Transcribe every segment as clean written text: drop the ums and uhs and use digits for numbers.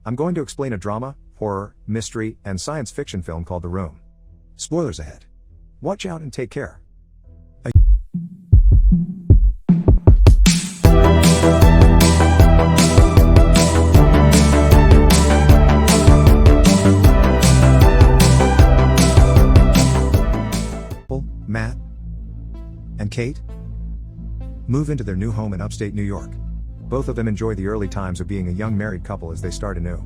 I'm going to explain a drama, horror, mystery, and science fiction film called The Room. Spoilers ahead. Watch out and take care. Matt and Kate move into their new home in upstate New York. Both of them enjoy the early times of being a young married couple as they start anew.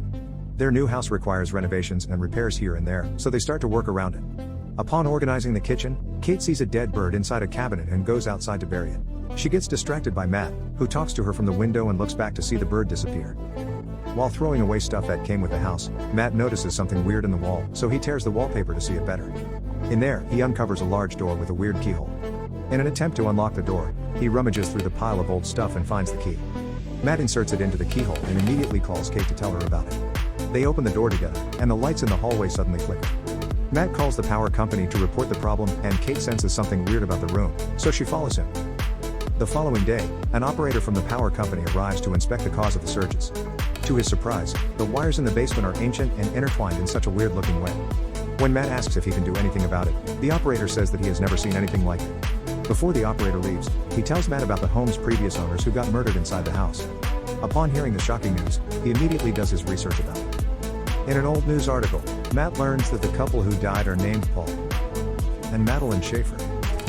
Their new house requires renovations and repairs here and there, so they start to work around it. Upon organizing the kitchen, Kate sees a dead bird inside a cabinet and goes outside to bury it. She gets distracted by Matt, who talks to her from the window and looks back to see the bird disappear. While throwing away stuff that came with the house, Matt notices something weird in the wall, so he tears the wallpaper to see it better. In there, he uncovers a large door with a weird keyhole. In an attempt to unlock the door, he rummages through the pile of old stuff and finds the key. Matt inserts it into the keyhole and immediately calls Kate to tell her about it. They open the door together, and the lights in the hallway suddenly flicker. Matt calls the power company to report the problem, and Kate senses something weird about the room, so she follows him. The following day, an operator from the power company arrives to inspect the cause of the surges. To his surprise, the wires in the basement are ancient and intertwined in such a weird-looking way. When Matt asks if he can do anything about it, the operator says that he has never seen anything like it. Before the operator leaves, he tells Matt about the home's previous owners who got murdered inside the house. Upon hearing the shocking news, he immediately does his research about it. In an old news article, Matt learns that the couple who died are named Paul and Madeline Schaefer.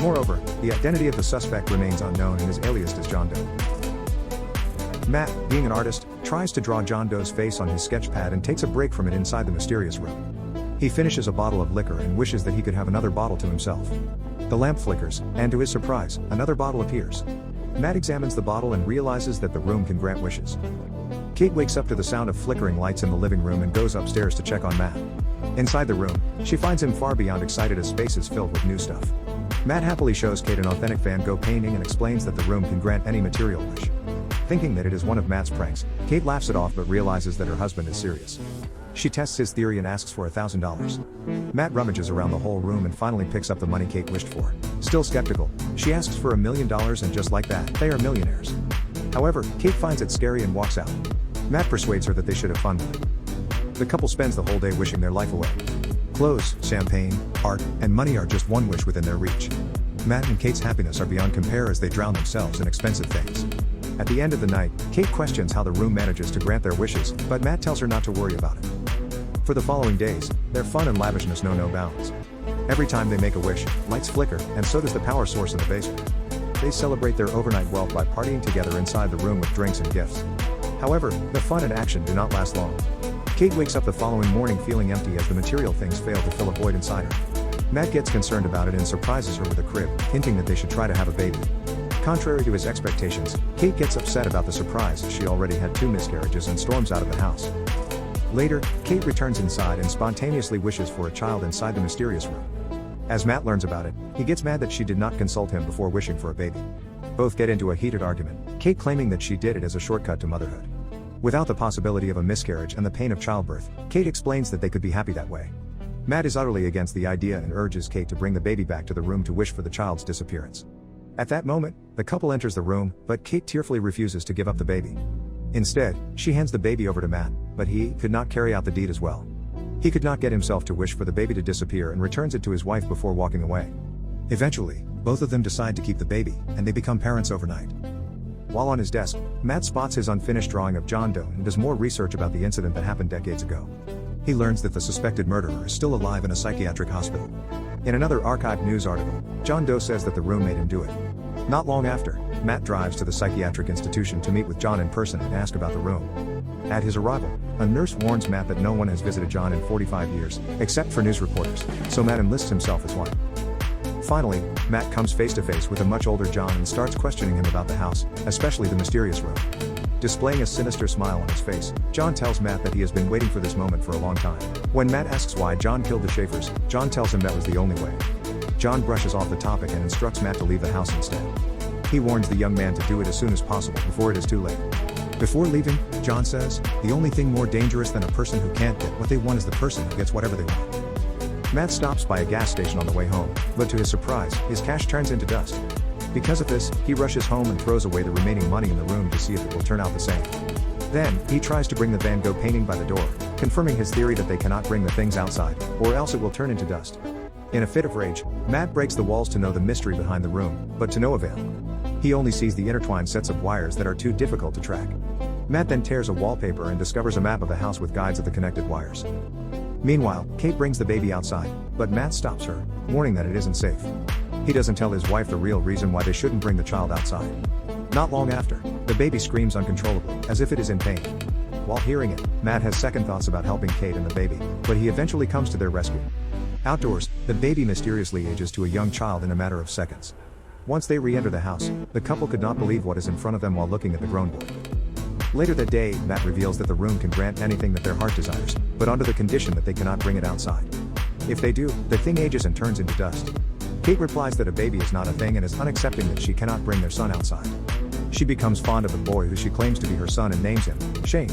Moreover, the identity of the suspect remains unknown and is aliased as John Doe. Matt, being an artist, tries to draw John Doe's face on his sketch pad and takes a break from it inside the mysterious room. He finishes a bottle of liquor and wishes that he could have another bottle to himself. The lamp flickers, and to his surprise, another bottle appears. Matt examines the bottle and realizes that the room can grant wishes. Kate wakes up to the sound of flickering lights in the living room and goes upstairs to check on Matt. Inside the room, she finds him far beyond excited as space is filled with new stuff. Matt happily shows Kate an authentic Van Gogh painting and explains that the room can grant any material wish. Thinking that it is one of Matt's pranks, Kate laughs it off but realizes that her husband is serious. She tests his theory and asks for $1,000. Matt rummages around the whole room and finally picks up the money Kate wished for. Still skeptical, she asks for $1 million and just like that, they are millionaires. However, Kate finds it scary and walks out. Matt persuades her that they should have fun with it. The couple spends the whole day wishing their life away. Clothes, champagne, art, and money are just one wish within their reach. Matt and Kate's happiness are beyond compare as they drown themselves in expensive things. At the end of the night, Kate questions how the room manages to grant their wishes, but Matt tells her not to worry about it. For the following days, their fun and lavishness know no bounds. Every time they make a wish, lights flicker, and so does the power source in the basement. They celebrate their overnight wealth by partying together inside the room with drinks and gifts. However, the fun and action do not last long. Kate wakes up the following morning feeling empty as the material things fail to fill a void inside her. Matt gets concerned about it and surprises her with a crib, hinting that they should try to have a baby. Contrary to his expectations, Kate gets upset about the surprise as she already had 2 miscarriages and storms out of the house. Later, Kate returns inside and spontaneously wishes for a child inside the mysterious room. As Matt learns about it, he gets mad that she did not consult him before wishing for a baby. Both get into a heated argument, Kate claiming that she did it as a shortcut to motherhood. Without the possibility of a miscarriage and the pain of childbirth, Kate explains that they could be happy that way. Matt is utterly against the idea and urges Kate to bring the baby back to the room to wish for the child's disappearance. At that moment, the couple enters the room, but Kate tearfully refuses to give up the baby. Instead, she hands the baby over to Matt, but he could not carry out the deed as well. He could not get himself to wish for the baby to disappear and returns it to his wife before walking away. Eventually, both of them decide to keep the baby, and they become parents overnight. While on his desk, Matt spots his unfinished drawing of John Doe and does more research about the incident that happened decades ago. He learns that the suspected murderer is still alive in a psychiatric hospital. In another archived news article, John Doe says that the room made him do it. Not long after, Matt drives to the psychiatric institution to meet with John in person and ask about the room. At his arrival, a nurse warns Matt that no one has visited John in 45 years, except for news reporters, so Matt enlists himself as one. Finally, Matt comes face to face with a much older John and starts questioning him about the house, especially the mysterious room. Displaying a sinister smile on his face, John tells Matt that he has been waiting for this moment for a long time. When Matt asks why John killed the Schaefers, John tells him that was the only way. John brushes off the topic and instructs Matt to leave the house instead. He warns the young man to do it as soon as possible before it is too late. Before leaving, John says, "The only thing more dangerous than a person who can't get what they want is the person who gets whatever they want." Matt stops by a gas station on the way home, but to his surprise, his cash turns into dust. Because of this, he rushes home and throws away the remaining money in the room to see if it will turn out the same. Then, he tries to bring the Van Gogh painting by the door, confirming his theory that they cannot bring the things outside, or else it will turn into dust. In a fit of rage, Matt breaks the walls to know the mystery behind the room, but to no avail. He only sees the intertwined sets of wires that are too difficult to track. Matt then tears a wallpaper and discovers a map of the house with guides of the connected wires. Meanwhile, Kate brings the baby outside, but Matt stops her, warning that it isn't safe. He doesn't tell his wife the real reason why they shouldn't bring the child outside. Not long after, the baby screams uncontrollably, as if it is in pain. While hearing it, Matt has second thoughts about helping Kate and the baby, but he eventually comes to their rescue. Outdoors, the baby mysteriously ages to a young child in a matter of seconds. Once they re-enter the house, the couple could not believe what is in front of them while looking at the grown boy. Later that day, Matt reveals that the room can grant anything that their heart desires, but under the condition that they cannot bring it outside. If they do, the thing ages and turns into dust. Kate replies that a baby is not a thing and is unaccepting that she cannot bring their son outside. She becomes fond of the boy who she claims to be her son and names him Shane.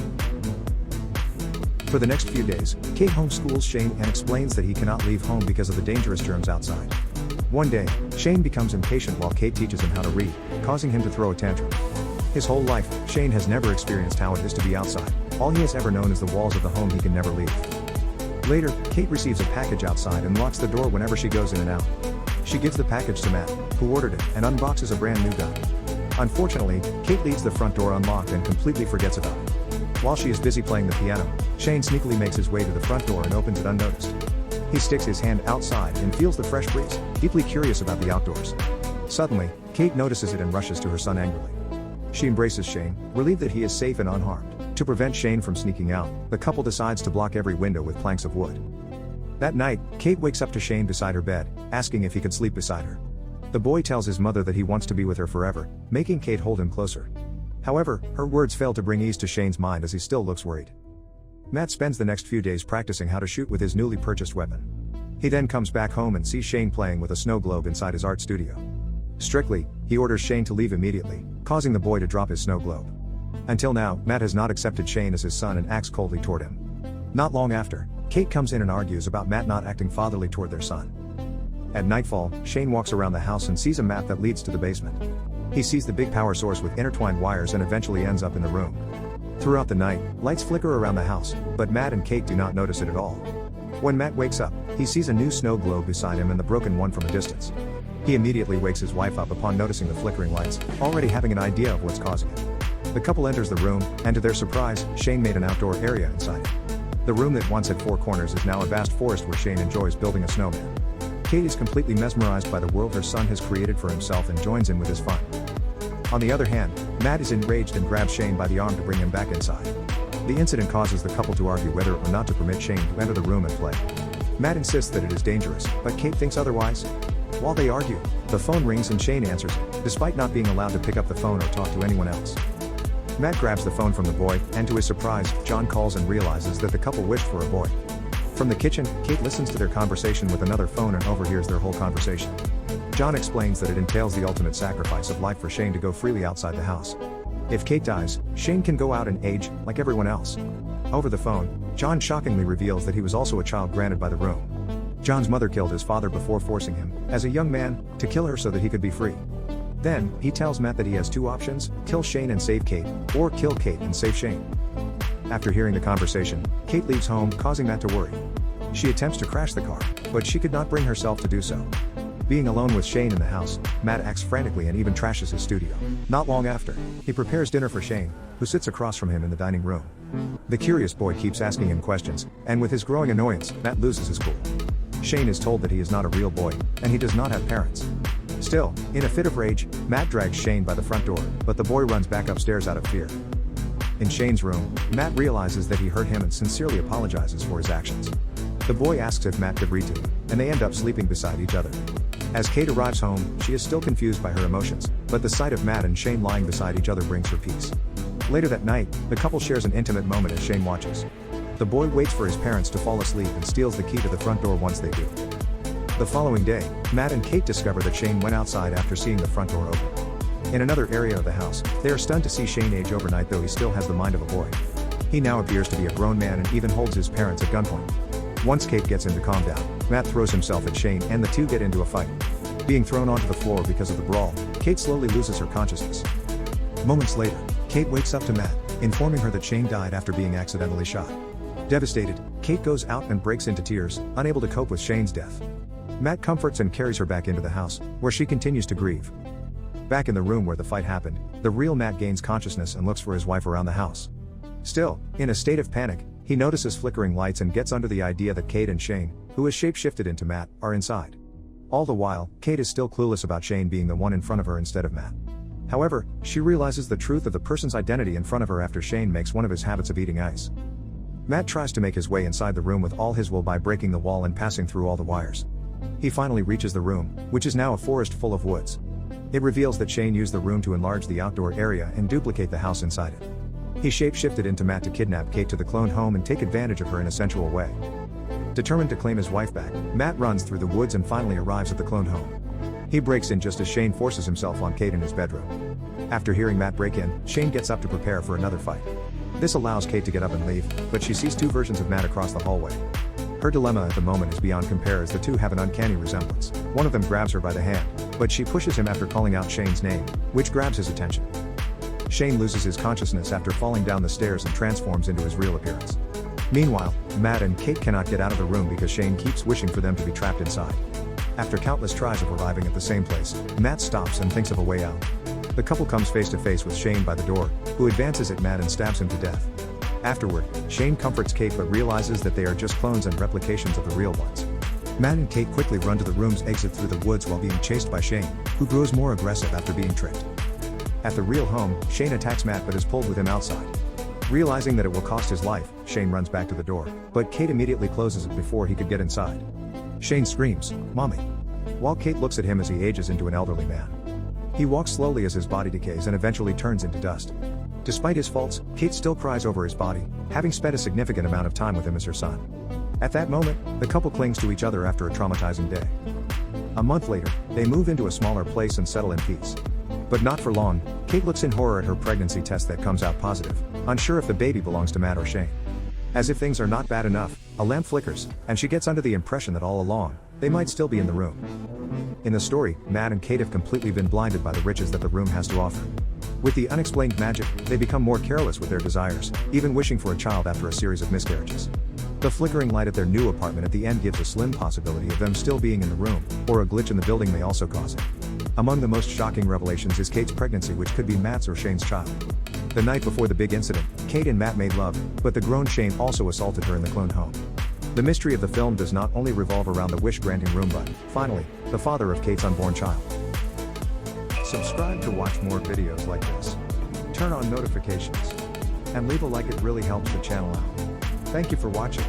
For the next few days, Kate homeschools Shane and explains that he cannot leave home because of the dangerous germs outside. One day, Shane becomes impatient while Kate teaches him how to read, causing him to throw a tantrum. His whole life, Shane has never experienced how it is to be outside. All he has ever known is the walls of the home he can never leave. Later, Kate receives a package outside and locks the door whenever she goes in and out. She gives the package to Matt, who ordered it, and unboxes a brand new gun. Unfortunately, Kate leaves the front door unlocked and completely forgets about it. While she is busy playing the piano, Shane sneakily makes his way to the front door and opens it unnoticed. He sticks his hand outside and feels the fresh breeze, deeply curious about the outdoors. Suddenly, Kate notices it and rushes to her son angrily. She embraces Shane, relieved that he is safe and unharmed. To prevent Shane from sneaking out, the couple decides to block every window with planks of wood. That night, Kate wakes up to Shane beside her bed, asking if he could sleep beside her. The boy tells his mother that he wants to be with her forever, making Kate hold him closer. However, her words fail to bring ease to Shane's mind as he still looks worried. Matt spends the next few days practicing how to shoot with his newly purchased weapon. He then comes back home and sees Shane playing with a snow globe inside his art studio. Strictly, he orders Shane to leave immediately, causing the boy to drop his snow globe. Until now, Matt has not accepted Shane as his son and acts coldly toward him. Not long after, Kate comes in and argues about Matt not acting fatherly toward their son. At nightfall, Shane walks around the house and sees a map that leads to the basement. He sees the big power source with intertwined wires and eventually ends up in the room. Throughout the night, lights flicker around the house, but Matt and Kate do not notice it at all. When Matt wakes up, he sees a new snow globe beside him and the broken one from a distance. He immediately wakes his wife up upon noticing the flickering lights, already having an idea of what's causing it. The couple enters the room, and to their surprise, Shane made an outdoor area inside it. The room that once had 4 corners is now a vast forest where Shane enjoys building a snowman. Kate is completely mesmerized by the world her son has created for himself and joins in with his fun. On the other hand, Matt is enraged and grabs Shane by the arm to bring him back inside. The incident causes the couple to argue whether or not to permit Shane to enter the room and play. Matt insists that it is dangerous, but Kate thinks otherwise. While they argue, the phone rings and Shane answers it, despite not being allowed to pick up the phone or talk to anyone else. Matt grabs the phone from the boy, and to his surprise, John calls and realizes that the couple wished for a boy. From the kitchen, Kate listens to their conversation with another phone and overhears their whole conversation. John explains that it entails the ultimate sacrifice of life for Shane to go freely outside the house. If Kate dies, Shane can go out and age, like everyone else. Over the phone, John shockingly reveals that he was also a child granted by the room. John's mother killed his father before forcing him, as a young man, to kill her so that he could be free. Then, he tells Matt that he has 2 options: kill Shane and save Kate, or kill Kate and save Shane. After hearing the conversation, Kate leaves home, causing Matt to worry. She attempts to crash the car, but she could not bring herself to do so. Being alone with Shane in the house, Matt acts frantically and even trashes his studio. Not long after, he prepares dinner for Shane, who sits across from him in the dining room. The curious boy keeps asking him questions, and with his growing annoyance, Matt loses his cool. Shane is told that he is not a real boy, and he does not have parents. Still, in a fit of rage, Matt drags Shane by the front door, but the boy runs back upstairs out of fear. In Shane's room, Matt realizes that he hurt him and sincerely apologizes for his actions. The boy asks if Matt could read to him, and they end up sleeping beside each other. As Kate arrives home, she is still confused by her emotions, but the sight of Matt and Shane lying beside each other brings her peace. Later that night, the couple shares an intimate moment as Shane watches. The boy waits for his parents to fall asleep and steals the key to the front door once they do. The following day, Matt and Kate discover that Shane went outside after seeing the front door open. In another area of the house, they are stunned to see Shane age overnight, though he still has the mind of a boy. He now appears to be a grown man and even holds his parents at gunpoint. Once Kate gets him to calm down, Matt throws himself at Shane and the two get into a fight. Being thrown onto the floor because of the brawl, Kate slowly loses her consciousness. Moments later, Kate wakes up to Matt, informing her that Shane died after being accidentally shot. Devastated, Kate goes out and breaks into tears, unable to cope with Shane's death. Matt comforts and carries her back into the house, where she continues to grieve. Back in the room where the fight happened, the real Matt gains consciousness and looks for his wife around the house. Still, in a state of panic, he notices flickering lights and gets under the idea that Kate and Shane, who is shapeshifted into Matt, are inside. All the while, Kate is still clueless about Shane being the one in front of her instead of Matt. However, she realizes the truth of the person's identity in front of her after Shane makes one of his habits of eating ice. Matt tries to make his way inside the room with all his will by breaking the wall and passing through all the wires. He finally reaches the room, which is now a forest full of woods. It reveals that Shane used the room to enlarge the outdoor area and duplicate the house inside it. He shapeshifted into Matt to kidnap Kate to the clone home and take advantage of her in a sensual way. Determined to claim his wife back, Matt runs through the woods and finally arrives at the clone home. He breaks in just as Shane forces himself on Kate in his bedroom. After hearing Matt break in, Shane gets up to prepare for another fight. This allows Kate to get up and leave, but she sees two versions of Matt across the hallway. Her dilemma at the moment is beyond compare as the two have an uncanny resemblance. One of them grabs her by the hand, but she pushes him after calling out Shane's name, which grabs his attention. Shane loses his consciousness after falling down the stairs and transforms into his real appearance. Meanwhile, Matt and Kate cannot get out of the room because Shane keeps wishing for them to be trapped inside. After countless tries of arriving at the same place, Matt stops and thinks of a way out. The couple comes face to face with Shane by the door, who advances at Matt and stabs him to death. Afterward, Shane comforts Kate but realizes that they are just clones and replications of the real ones. Matt and Kate quickly run to the room's exit through the woods while being chased by Shane, who grows more aggressive after being tricked. At the real home, Shane attacks Matt but is pulled with him outside. Realizing that it will cost his life, Shane runs back to the door, but Kate immediately closes it before he could get inside. Shane screams, "Mommy!" while Kate looks at him as he ages into an elderly man. He walks slowly as his body decays and eventually turns into dust. Despite his faults, Kate still cries over his body, having spent a significant amount of time with him as her son. At that moment, the couple clings to each other after a traumatizing day. A month later, they move into a smaller place and settle in peace. But not for long, Kate looks in horror at her pregnancy test that comes out positive, unsure if the baby belongs to Matt or Shane. As if things are not bad enough, a lamp flickers, and she gets under the impression that all along, they might still be in the room. In the story, Matt and Kate have completely been blinded by the riches that the room has to offer. With the unexplained magic, they become more careless with their desires, even wishing for a child after a series of miscarriages. The flickering light at their new apartment at the end gives a slim possibility of them still being in the room, or a glitch in the building may also cause it. Among the most shocking revelations is Kate's pregnancy, which could be Matt's or Shane's child. The night before the big incident, Kate and Matt made love, but the grown Shane also assaulted her in the clone home. The mystery of the film does not only revolve around the wish-granting room but, finally, the father of Kate's unborn child. Subscribe to watch more videos like this. Turn on notifications. And leave a like, it really helps the channel out. Thank you for watching.